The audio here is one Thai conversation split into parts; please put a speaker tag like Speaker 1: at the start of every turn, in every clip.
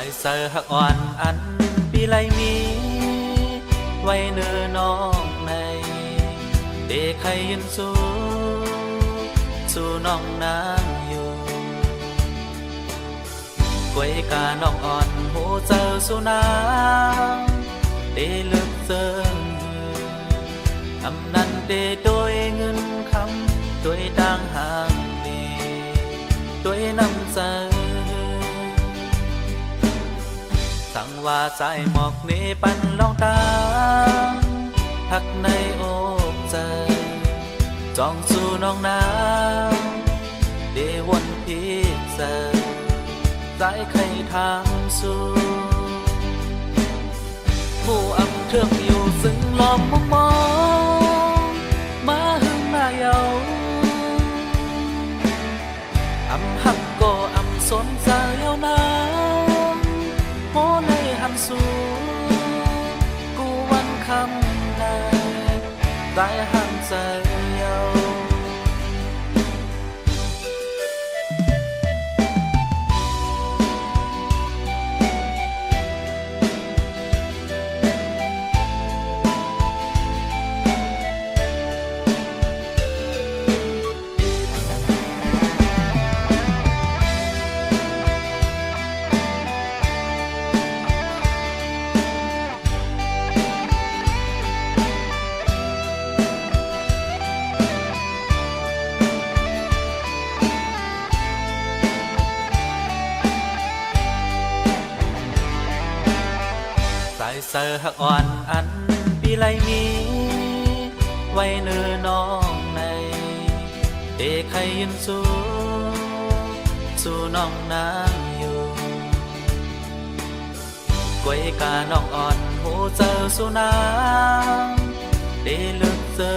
Speaker 1: ายเสือหักอ่อนอันปีไลมีไว้เนื้อน้องในเด็กใครยืนสู้น้องนางอยู่กวยกาน้องอ่อนหูเจอสู้นางเดลึกเจออำนั้นเดโดยเงินคำด้วยดังห่างเดด้วยน้ำใจสั่งว่าใจหมอกนี้ปันลองตามพักในอกใจจองสู่น้องน้ำเดวนพิเศษใจใครทางสู่ผู้อำเทือกอยู่ซึ่งลอมมองมาหึงมาเยาอำหักก็อำสนใจเยานาโหในหันสู่กูวันคำในได้หันใจเยาสายเสือหักอ่อนอันปีไลมีไว้เนื้อน้องในเด็กใครยืนสู้น้องนางอยู่กวยกาน้องอ่อนหูเจอสู้นางเดลึกเจอ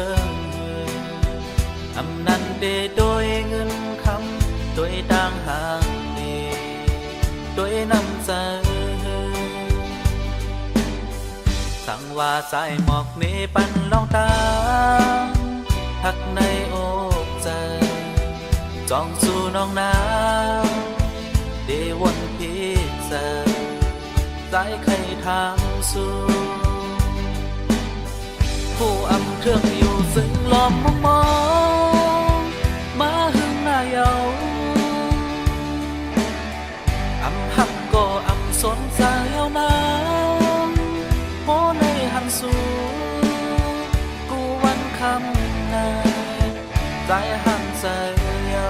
Speaker 1: อำนั้นเดโดยเงินคำด้วยดังห่างเดด้วยน้ำใจสั่งว่าใจหมอกนี้ปันลองตามพักในอกใจจองสู่น้องน้ำเดวนพิเศษใจใครทางสู่ผู้อำเทือกอยู่ซึ่งลอมมองมาหึงมาเยาอำหักก็อำสนใจเยานาโหในหันสู่กูวันคำในใจหันใจเยา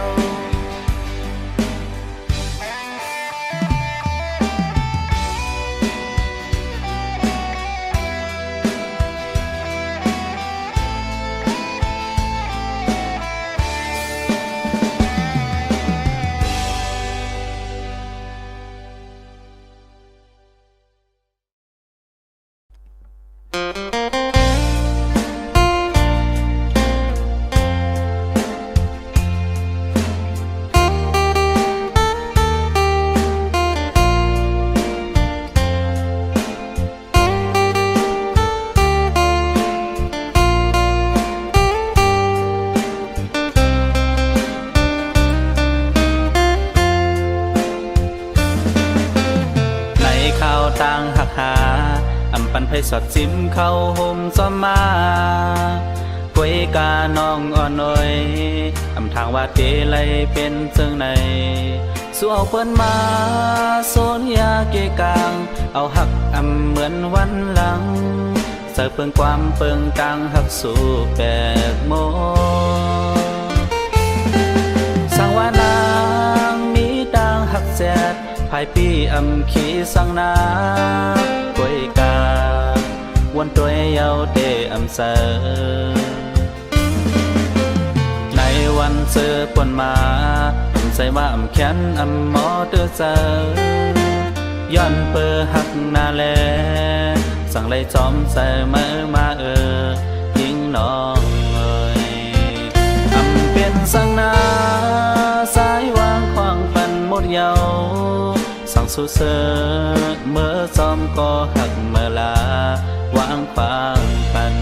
Speaker 1: ต่างหักหาอำปันไพสอดจิ้มเข้าห่มซ้อมมากวยกาน้องอ่อนน้อยอำทางว่าเตเลยเป็นเจิงในสู้เอาเปิ้นมาโซนยาเกกลางเอาหักอำเหมือนวันหลังเสิร์ฟเปิงความเปิงตังหักสู่แปกโมสั่งว่านางมีดังหักแจดภายปีอำขีสังนากวยกาวันตัวเยาเตอำเสอในวันเจอปนมาใส่ว่าอำแขนอำหมอเตอเจอย้อนเปอหักนาแลสั่งเลยจอมใส่มายิงน้องเอ่ยอำเป็นสังนาสายวางขวางปันหมดเยาสั่งสู้เสอเมื่อจอมก็หักเมื่อลาวางขวางปัน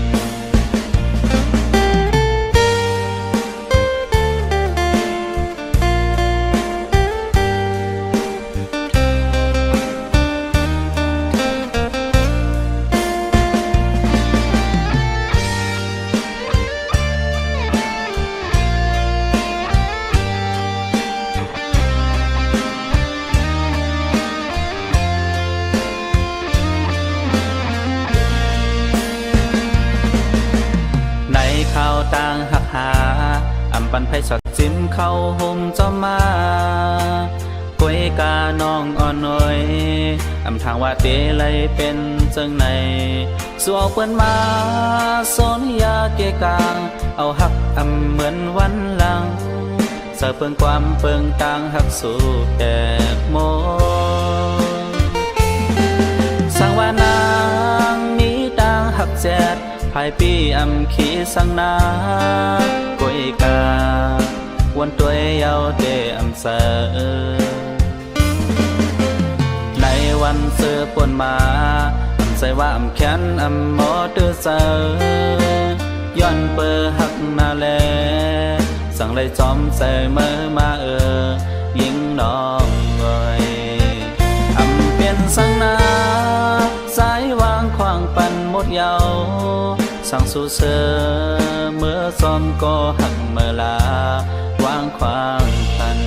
Speaker 1: เข้าห่มจอมมากวยกาน้องอ่อนน้อยอำทางว่าเตเลยเป็นจังไหนสัวเปิ้นมาสนยาเกกางเอาหักอำเหมือนวันหลังเสเปิงความเปิงต่างหักสู่แก่โมสังว่านางมีต่างหักแจดภายปีอำขีสังนากวยกาวันตัวเยาเตอำเสอในวันเสือปนมาใส่ว่าอำแขนอำหมอเตือเสอย้อนเปอหักนาแลสั่งเลยจอมใส่เมื่อมายิงน้องเอยอำเป็นสังนาสายวางขวางปันหมดเยาสั่งสู่เสือเมื่อซ้อมก็หักเมื่อลาวางขวางปัน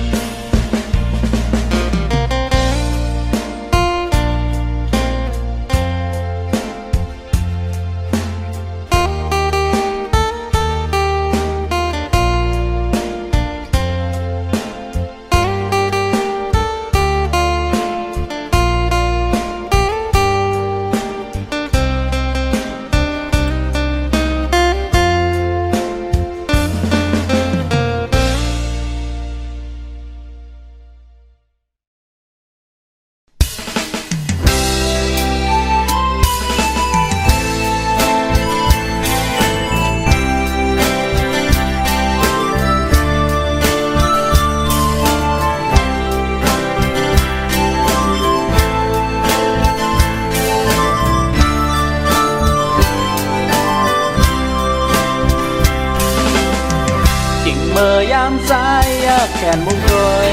Speaker 1: เมื่อยามสายแขนมุงโดย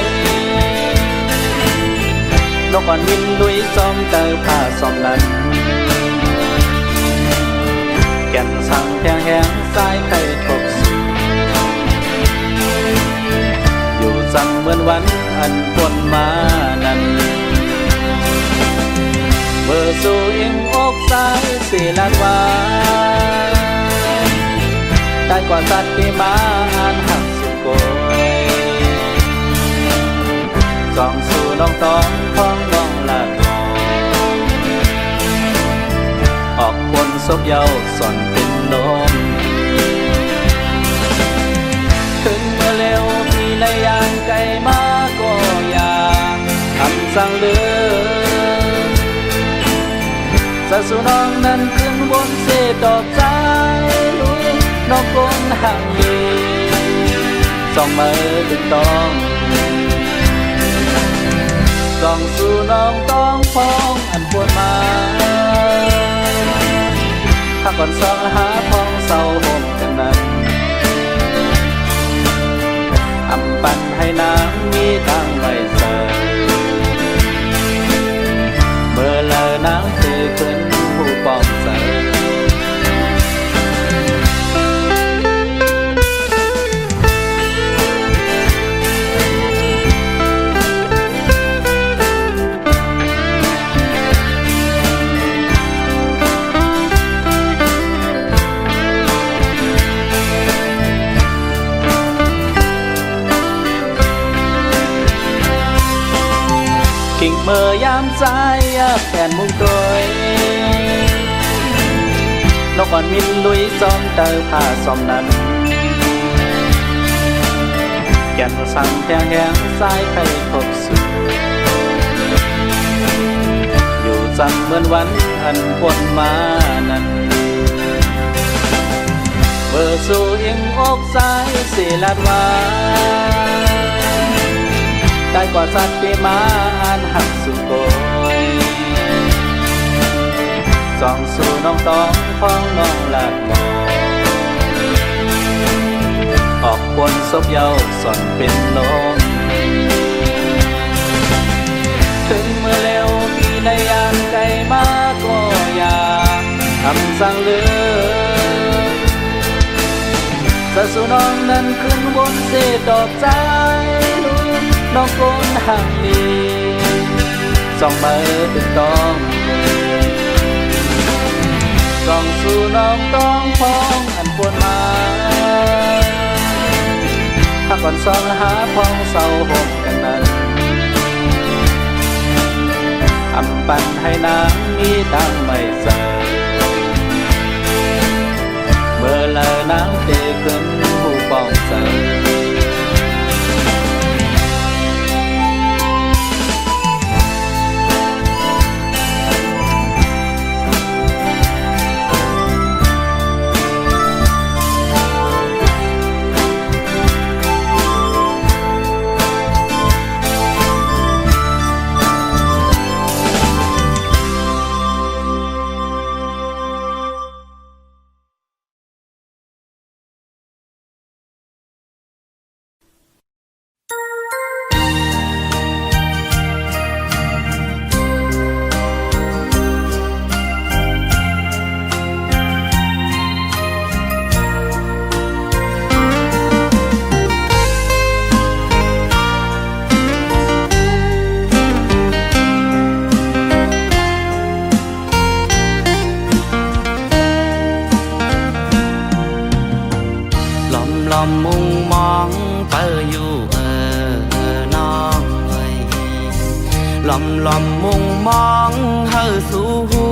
Speaker 1: นกอ่อนวินลุยซ้อมเตอผ้าซ้อมนั้นแก่นสั่งแทงแหงสายไข่ทบสูอยู่สั่งเหมือนวันอันปนมานั้นเมื่อสู่อิงอกสายสีลาดวาได้กว่าสัตว์ที่มาอ่านหักโกยส่องสู่น้องต้องท้องน้องลาดมองออกบนศพเยาส่อนเป็นลมถึงเมื่อเร็วมีระยางไกลมาก็อย่างคำสั่งเลือสะสู่น้องนั้นขึ้นบนเสดอกใจลุยน้องก้นห่างดีส่องมือถึงต้องส่องสู่น้องต้องพองอันปวดมาถ้าก่อนส่องหาพองเศร้าห่มกันนั้นอำปันให้น้ำมีทางไม่เสยเมื่อเลอน้ำคือขึ้นผู้ป้องเสยกิ่งเมื่อยามสายแขนมุงโดยนกอ่อนมินลุยซ้อมเตอผ้าซ้อมนั้นแก่นสั่งแทงแหงสายไข่ทบสูอยู่จังเหมือนวันอันปนมานั้นเบอร์สู่อิงอกสายสีลาดวาได้กว่าสัตว์ที่มาอ่านหักสู่โกยส่องสู่น้องต้องฟ้องน้องลาดมองออกบนศพเยาส่อนเป็นลมถึงเมื่อเร็วมีระยางไกลมาก็อย่างคำสั่งเลือสะสู่น้องนั้นขึ้นบนเสดอกใจน้องก้นห่างดีส่องมือถึงต้องส่องสู่น้องต้องพองอันปวดมา พักก่อนซ้อมและหาพ้องเศร้าห่มกันนั้นอำปันให้น้ำมีดังไม่เสยเมื่อเลอน้ำเตะขึ้นหูป้องเสยมุงมองเปออยู่น้องเอ้ยลอมมุงมองเฮาสู่หู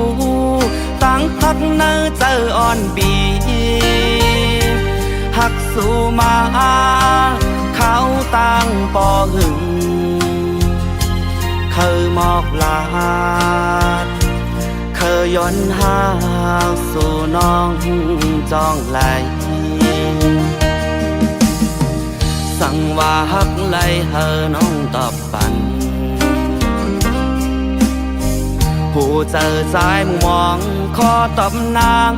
Speaker 1: ตั้งพักเนื้อเจออ่อนบีหักสู่มาเขาตั้งปอหึงเคยหมอกลาดเคยย้อนหาสู่น้องจองไหลสั่งว่าฮักไหลเฮอน้องตอบปันผู้เจอใจมุมองขอตอบนาง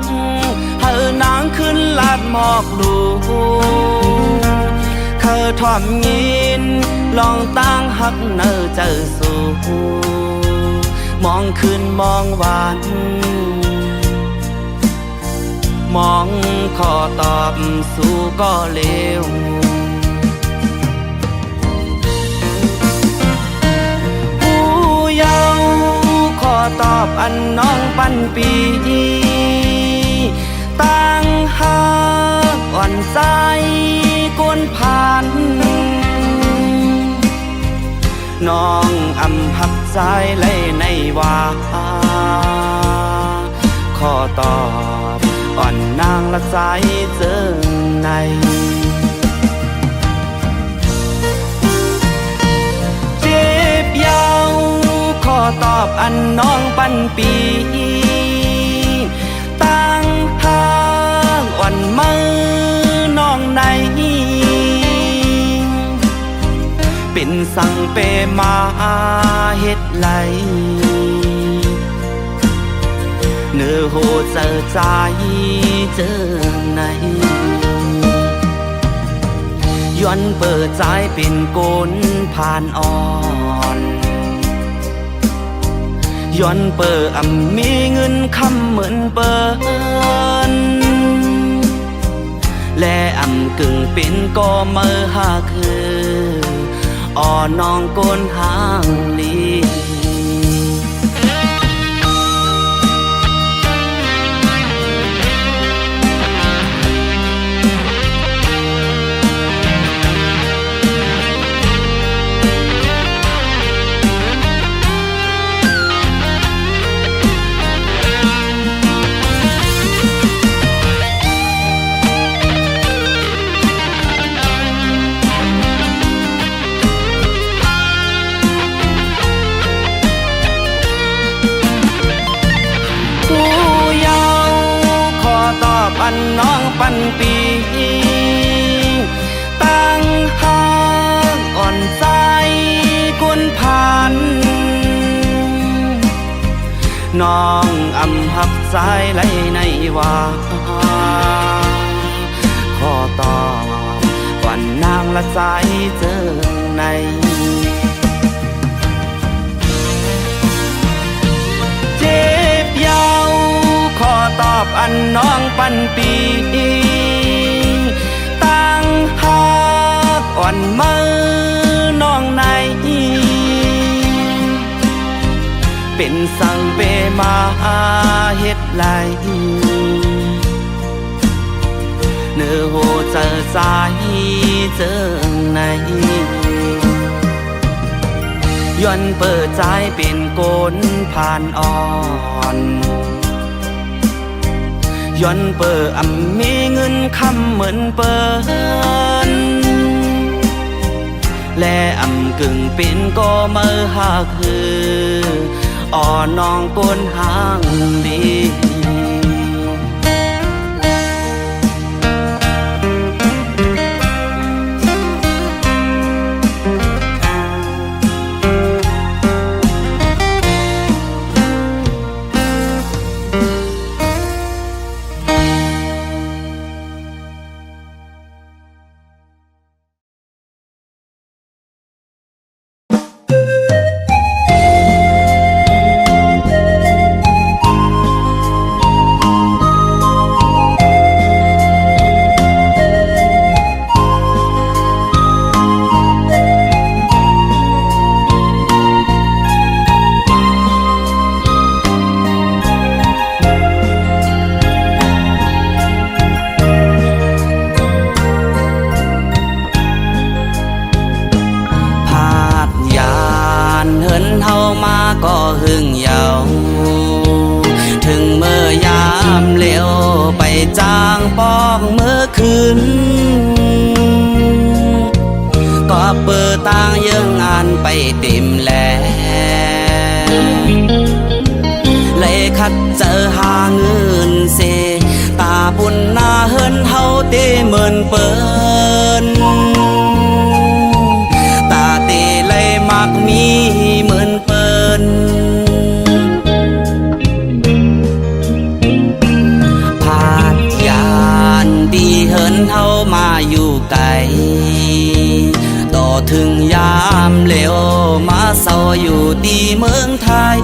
Speaker 1: เฮอนางขึ้นลาดหมอกดูเคยทอมยินลองตั้งฮักเนอเจอสู่มองขึ้นมองหวานมองขอตอบสู่ก็เลวขอตอบอันน้องปันปีตั้งหักอ่อนใจกวนผ่านน้องอำหักใจเลยในว่าขอตอบอ่อนนางละใจเจอในเจ็บยาวขอตอบอันน้องปันปีตั้งห้างอ่อนมือน้องในเป็นสั่งเปมาเฮ็ดไหลเนื้อโหเจอใจเจอในย้อนเปิดใจเป็นโกนผ่านอ่อนย้อนเปิดมีเงินคำเหมือนเปิ้นและกึ่งเป็นก็มือหาคืออ่อนน้องโกนหางลีปันน้องปันปีตั้งหักอ่อนใจกวนผ่านน้องหักใจไหลในว่าขอตอบก่อนนางละใจเจอในเจ็บยาวขอตอบอันน้องปันปีตั้งหักอ่อนมือน้องในเป็นสั่งเปมาเฮ็ดไหลเนื้อ อโหเจอใจเจอในย้อนเปิดใจเป็นโกนผ่านอ่อนย้อนเปิดมีเงินคำเหมือนเปิ้นและกึ่งเป็นก็มือหักฮืออ่อนน้องโกนห่างดีก็หึงเยาถึงเมื่อยามเลี้ยวไปจางปอกเมื่อคืนก็เปิดต่างยังงานไปเต็มแล้วเลยคัดเจอหาเงินเสตาบุญหน้าเฮินเฮาเตเหมือนเปิ้นตาเตเลยมักมีเหมือนเปิ้นพาดยานดีเฮินเฮามาอยู่ไกลต่อถึงยามเหลวมาเศร้าอยู่ดีเมืองไทย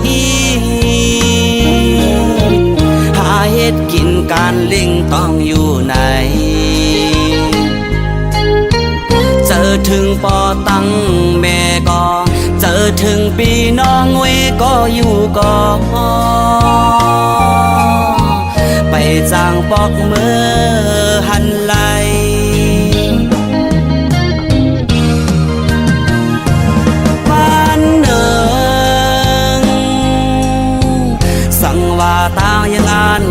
Speaker 1: หาเฮ็ดกินการเล่งต้องอยู่ไหนเจอถึงปอตั้งแม่ก็เจอถึงปีน้องเวก็อยู่ก็ไปจางปอกเมื่อหันไหลบ้านเนิงสั่งว่าต่างยังอัน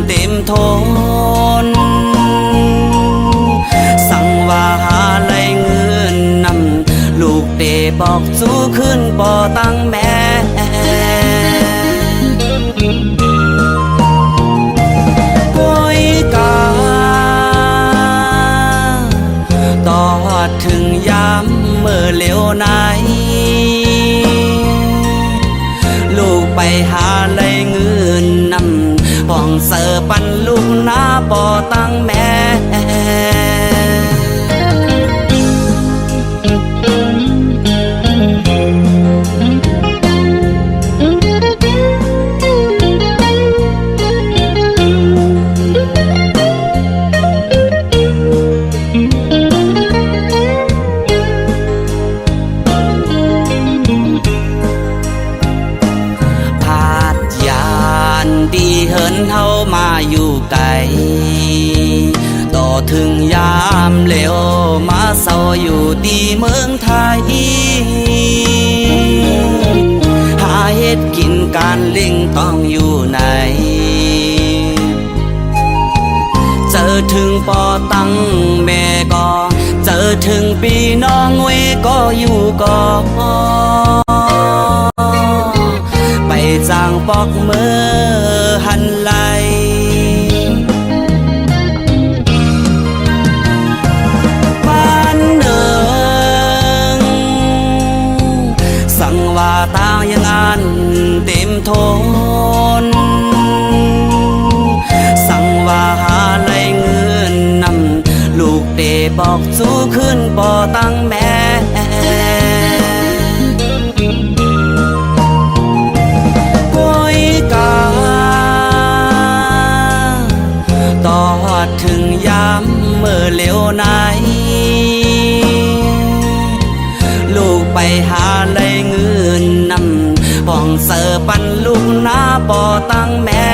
Speaker 1: เต็มทนสั่งว่าหาไหลเงินนำลูกเตบอกสู้ขึ้นปอตั้งแม่ก้อยกาต่อถึงยามเมื่อเลี้ยวไหนลูกไปหาไหลเงินนำป้องเสือปันลูกหน้าปอตั้งแม่เฮินเฮามาอยู่ไกลต่อถึงยามเหลวมาเศร้าอยู่ดีเมืองไทยหาเฮ็ดกินการเล่งต้องอยู่ไหนเจอถึงปอตั้งแม่ก็เจอถึงปีน้องเวก็อยู่ก็ไปจางปอกเมื่อหันไหลบ้านเนิงสั่งว่าต่างยังอันเต็มทนสั่งว่าหาไหลเงินนำลูกเตบอกสู้ขึ้นปอตั้งแม่ต่อถึงยามเมื่อเลี้ยวไหนลูกไปหาไหลเงินนำป้องเสือปันลูกหน้าปอตั้งแม่